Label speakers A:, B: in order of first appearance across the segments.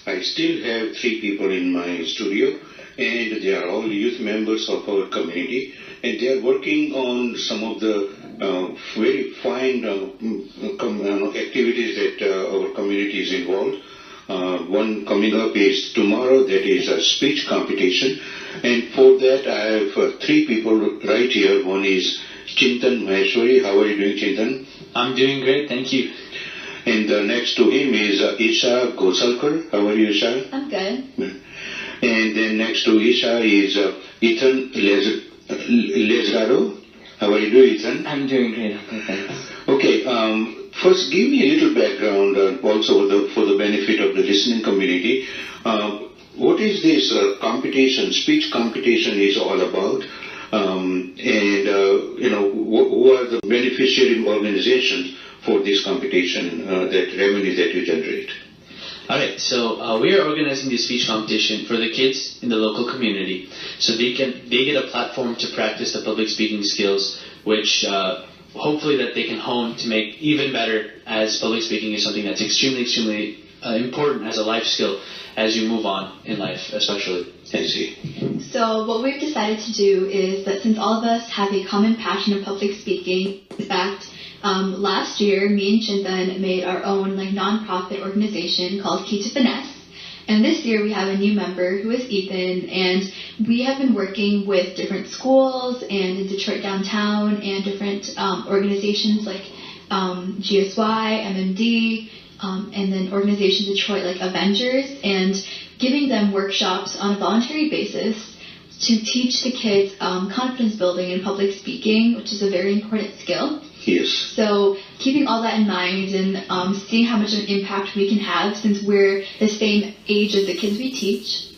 A: I still have 3 people in my studio, and they are all youth members of our community, and they are working on some of the very fine activities that our community is involved. One coming up is tomorrow, that is a speech competition, and for that I have 3 people right here. One is Chintan Maheshwari. How are you doing, Chintan?
B: I'm doing great, thank you.
A: And next to him is Esha Ghosalkar. How are you, Esha?
C: I'm good.
A: And then next to Esha is Lazrado. How are you doing, Ethan?
B: I'm doing great, thanks.
A: Okay, first give me a little background also for the benefit of the listening community. What is this competition, speech competition is all about? Who are the beneficiary organizations for this competition, that revenue that you generate?
B: Alright, so we are organizing this speech competition for the kids in the local community, so they get a platform to practice the public speaking skills, which hopefully that they can hone to make even better, as public speaking is something that's extremely important as a life skill as you move on in life, especially.
A: I see.
C: So what we've decided to do is that since all of us have a common passion of public speaking, in fact, last year me and Chintan made our own non-profit organization called Key2Finess. And this year we have a new member who is Ethan, and we have been working with different schools and in Detroit downtown and different organizations like GSY, MMD, and then organizations in Detroit like Avengers, and giving them workshops on a voluntary basis to teach the kids confidence building and public speaking, which is a very important skill.
A: Yes.
C: So keeping all that in mind and seeing how much of an impact we can have, since we're the same age as the kids we teach,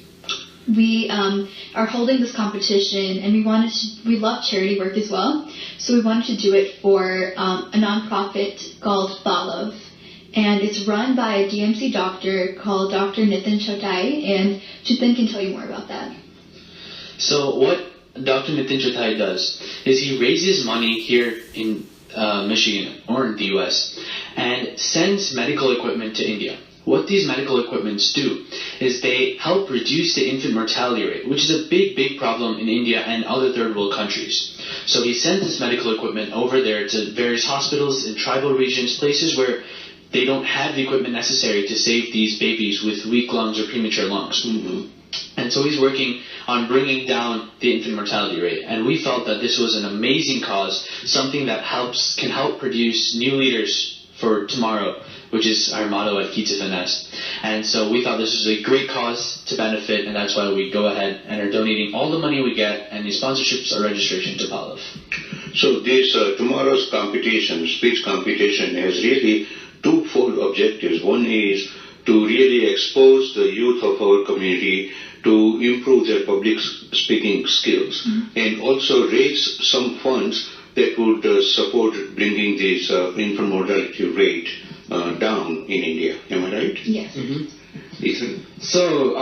C: we are holding this competition, and we love charity work as well. So we wanted to do it for a nonprofit called Follow. And it's run by a DMC doctor called Dr. Nitin Chotai, and Chintan can tell you more about that.
B: So what Dr. Nitin Chotai does is he raises money here in Michigan or in the US and sends medical equipment to India. What these medical equipments do is they help reduce the infant mortality rate, which is a big problem in India and other third world countries. So he sends this medical equipment over there to various hospitals in tribal regions, places where they don't have the equipment necessary to save these babies with weak lungs or premature lungs.
A: Mm-hmm.
B: And so he's working on bringing down the infant mortality rate. And we felt that this was an amazing cause, something that can help produce new leaders for tomorrow, which is our motto at Key2Finess. And so we thought this was a great cause to benefit, and that's why we go ahead and are donating all the money we get and the sponsorships or registration to Poliv.
A: So this tomorrow's competition, speech competition, has really twofold objectives. One is to really expose the youth of our community to improve their public speaking skills, and also raise some funds that would support bringing this infant mortality rate down in India. Am I right?
C: Yes.
A: Mm-hmm. Ethan?
D: So,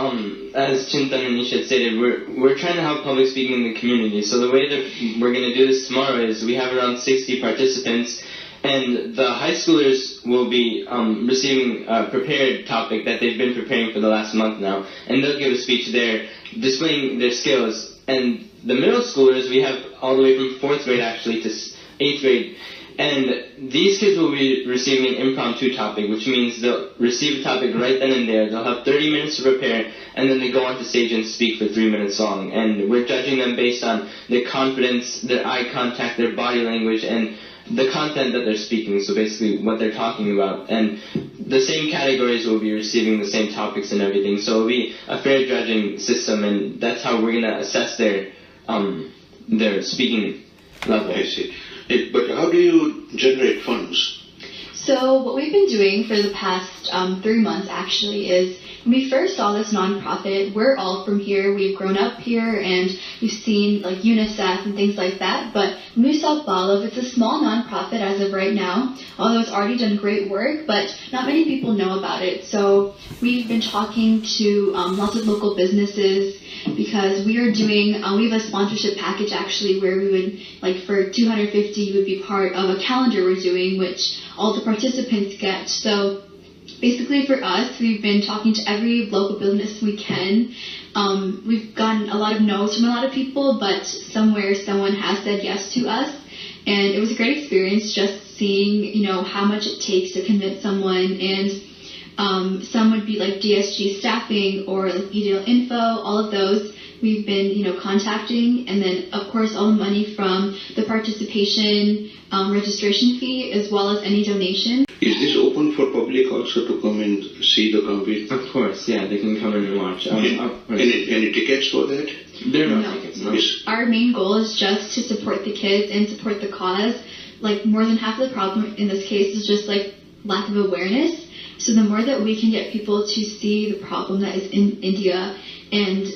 D: as Chintan and Esha stated, we're trying to help public speaking in the community. So the way that we're going to do this tomorrow is we have around 60 participants, and the high schoolers will be receiving a prepared topic that they've been preparing for the last month now, and they'll give a speech there displaying their skills. And the middle schoolers, we have all the way from 4th grade actually to 8th grade, and these kids will be receiving an impromptu topic, which means they'll receive a topic right then and there. They'll have 30 minutes to prepare, and then they go on to stage and speak for 3 minutes long. And we're judging them based on their confidence, their eye contact, their body language, and the content that they're speaking, so basically what they're talking about. And the same categories will be receiving the same topics and everything, so it'll be a fair judging system, and that's how we're going to assess their speaking level.
A: I see. But how do you generate funds?
C: So what we've been doing for the past 3 months actually is, when we first saw this nonprofit, we're all from here, we've grown up here, and we've seen like UNICEF and things like that, but when we saw Poliv, it's a small nonprofit as of right now, although it's already done great work, but not many people know about it. So we've been talking to lots of local businesses, because we are doing, we have a sponsorship package actually where we would, like for $250, you would be part of a calendar we're doing, which all the participants get. So basically for us, we've been talking to every local business we can. We've gotten a lot of no's from a lot of people, but somewhere someone has said yes to us. And it was a great experience just seeing, how much it takes to convince someone. And some would be like DSG staffing or like EDL info, all of those we've been, contacting. And then, of course, all the money from the participation registration fee as well as any donation.
A: Is this open for public also to come and see the competition?
D: Of course, yeah, they can come in and watch.
A: Any tickets for that?
D: There are no tickets, no.
C: Our main goal is just to support the kids and support the cause. Like, more than half of the problem in this case is just, like, lack of awareness. So the more that we can get people to see the problem that is in India and,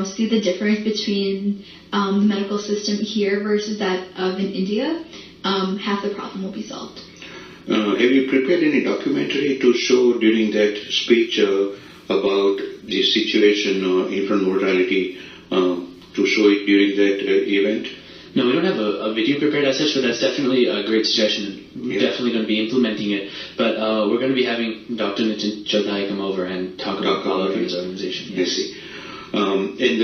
C: see the difference between the medical system here versus that of in India, half the problem will be solved.
A: Have you prepared any documentary to show during that speech about the situation infant mortality, to show it during that event?
B: No, we don't have a video prepared as such, but that's definitely a great suggestion. We're definitely going to be implementing it. But we're going to be having Dr. Nitin Chauthai come over and talk about his organization.
A: Yes. I see. And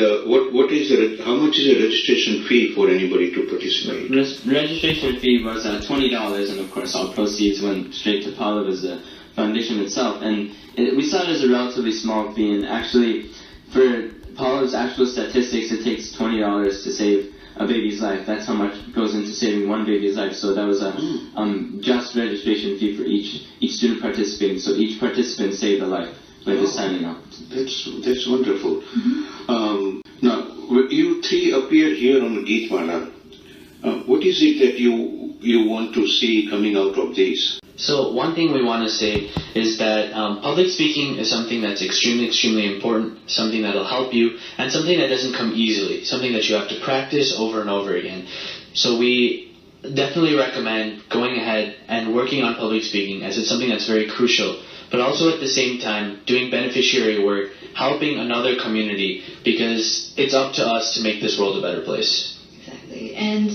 A: how much is the registration fee for anybody to participate?
D: Registration fee was $20, and of course all proceeds went straight to Pallav as the foundation itself. And we saw it as a relatively small fee, and actually for Pallav's actual statistics, it takes $20 to save a baby's life. That's how much goes into saving one baby's life. So that was a just registration fee for each student participating. So each participant saved a life by just signing up.
A: That's wonderful. Mm-hmm. Now, you three appeared here on the Geetmala. What is it that you want to see coming out of this?
B: So one thing we want to say is that public speaking is something that's extremely, extremely important, something that'll help you, and something that doesn't come easily, something that you have to practice over and over again. So we definitely recommend going ahead and working on public speaking, as it's something that's very crucial, but also at the same time doing beneficiary work, helping another community, because it's up to us to make this world a better place.
C: Exactly. And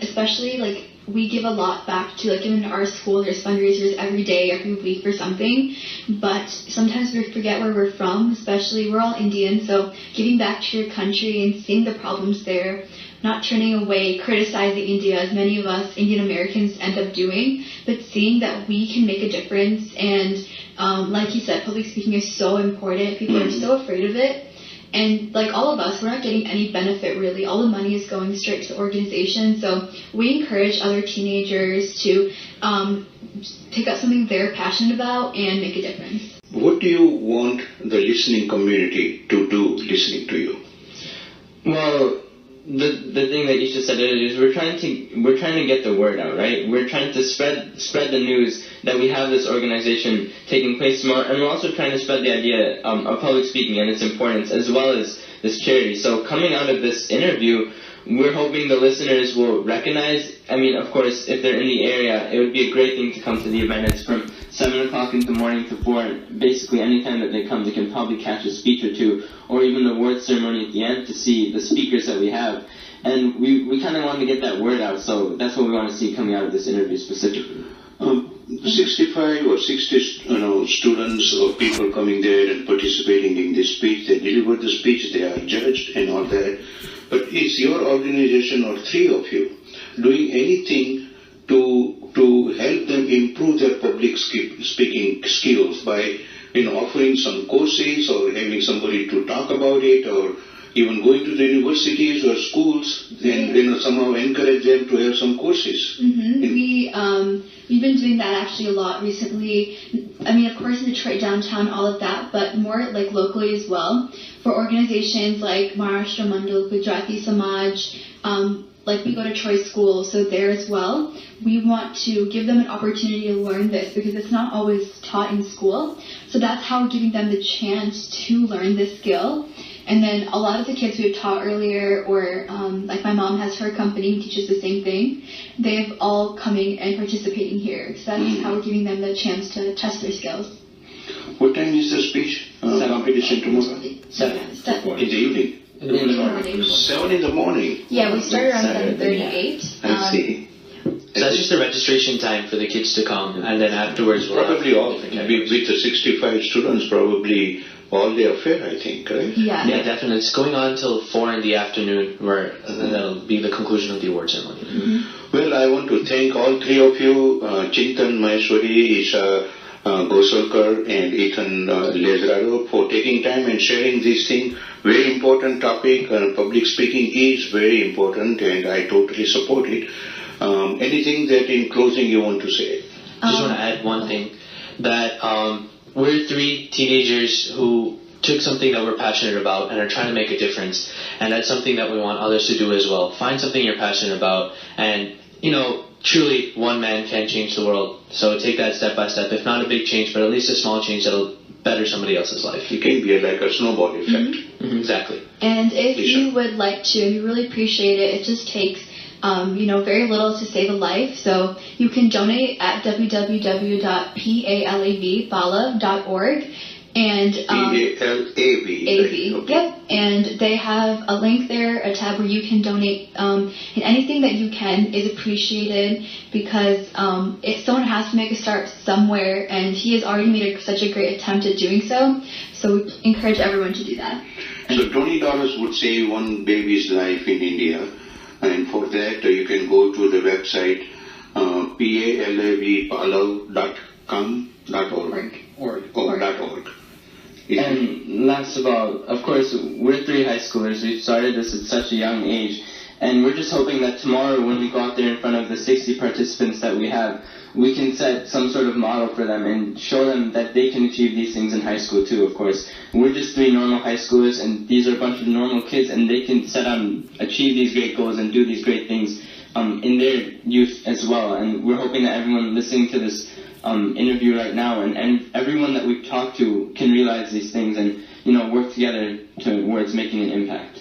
C: especially we give a lot back to, in our school, there's fundraisers every day, every week for something, but sometimes we forget where we're from, especially we're all Indian, so giving back to your country and seeing the problems there, not turning away, criticizing India, as many of us Indian Americans end up doing, but seeing that we can make a difference. And like you said, public speaking is so important. People are so afraid of it. And like all of us, we're not getting any benefit really. All the money is going straight to the organization. So we encourage other teenagers to pick up something they're passionate about and make a difference.
A: What do you want the listening community to do listening to you?
D: Well, the thing that Esha said earlier is we're trying to get the word out, right? We're trying to spread the news that we have this organization taking place tomorrow, and we're also trying to spread the idea of public speaking and its importance, as well as this charity. So coming out of this interview, we're hoping the listeners will recognize, of course, if they're in the area, it would be a great thing to come to the event. It's from 7 o'clock in the morning to 4. Basically, anytime that they come, they can probably catch a speech or two, or even the award ceremony at the end to see the speakers that we have. And we kind of want to get that word out, so that's what we want to see coming out of this interview specifically.
A: 65 or 60 students or people coming there and participating in this speech, they deliver the speech, they are judged and all that. But is your organization or three of you doing anything to help them improve their public speaking skills by offering some courses or having somebody to talk about it, or even going to the universities or schools and somehow encourage them to have some courses?
C: Mm-hmm. We've been doing that actually a lot recently. Of course in Detroit downtown, all of that, but more locally as well. For organizations like Maharashtra Mandal, Gujarati Samaj, we go to choice schools, so there as well, we want to give them an opportunity to learn this because it's not always taught in school. So that's how we're giving them the chance to learn this skill. And then a lot of the kids we had taught earlier, or my mom has her company who teaches the same thing, they've all coming and participating here. So that's how we're giving them the chance to test their skills.
A: What time is the speech competition tomorrow?
C: 7.
A: In the evening?
C: In the morning.
A: 7 in the morning?
C: Yeah, we start around 7:38.
A: I see.
B: So that's just the registration time for the kids to come, and then afterwards we'll
A: probably all, with
B: categories.
A: the 65 students, probably all day affair, I think, right?
C: Yeah.
B: Yeah, definitely. It's going on till 4 in the afternoon, where that'll be the conclusion of the award ceremony.
C: Mm-hmm.
A: Well, I want to thank all three of you, Chintan Maheshwari, Esha Ghosalkar, and Ethan Lazrado, for taking time and sharing this thing. Very important topic. Public speaking is very important, and I totally support it. Anything that in closing you want to say?
B: Just want to add one thing, that we're three teenagers who took something that we're passionate about and are trying to make a difference, and that's something that we want others to do as well. Find something you're passionate about, and truly one man can change the world. So take that step by step, if not a big change, but at least a small change that'll better somebody else's life.
A: It can be like a snowball effect.
B: Mm-hmm. Exactly.
C: And if
A: Esha.
C: you would like to, and you really appreciate it, it just takes very little to save a life. So you can donate at www.palavbala.org. And
A: PALAV.
C: AV. Yep. And they have a link there, a tab where you can donate. And anything that you can is appreciated, because if someone has to make a start somewhere, and he has already made such a great attempt at doing so. So we encourage everyone to do that.
A: So $20 would save one baby's life in India. And for that, you can go to the website palavpalau.com.org.
D: And last of all, of course, we're three high schoolers. We've started this at such a young age. And we're just hoping that tomorrow, when we go out there in front of the 60 participants that we have, we can set some sort of model for them and show them that they can achieve these things in high school too, of course. We're just three normal high schoolers, and these are a bunch of normal kids, and they can set out and achieve these great goals and do these great things in their youth as well. And we're hoping that everyone listening to this interview right now, and everyone that we've talked to, can realize these things and work together towards making an impact.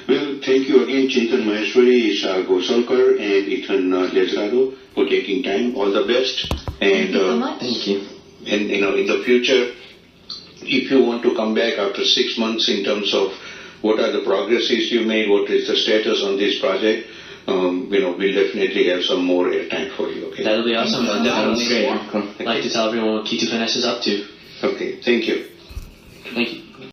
A: Well, thank you again, Chintan Maheshwari, Esha Ghosalkar, and Ethan Lazrado, for taking time. All the best. And
C: Thank you so much.
D: Thank you.
A: And in the future, if you want to come back after 6 months in terms of what are the progresses you made, what is the status on this project, we'll definitely have some more airtime for you. Okay.
B: That'll be awesome.
C: Thank you.
B: Definitely great.
C: Yeah.
B: I'd like to tell everyone what Key2Finess is up to.
A: Okay. Thank you.
B: Thank you.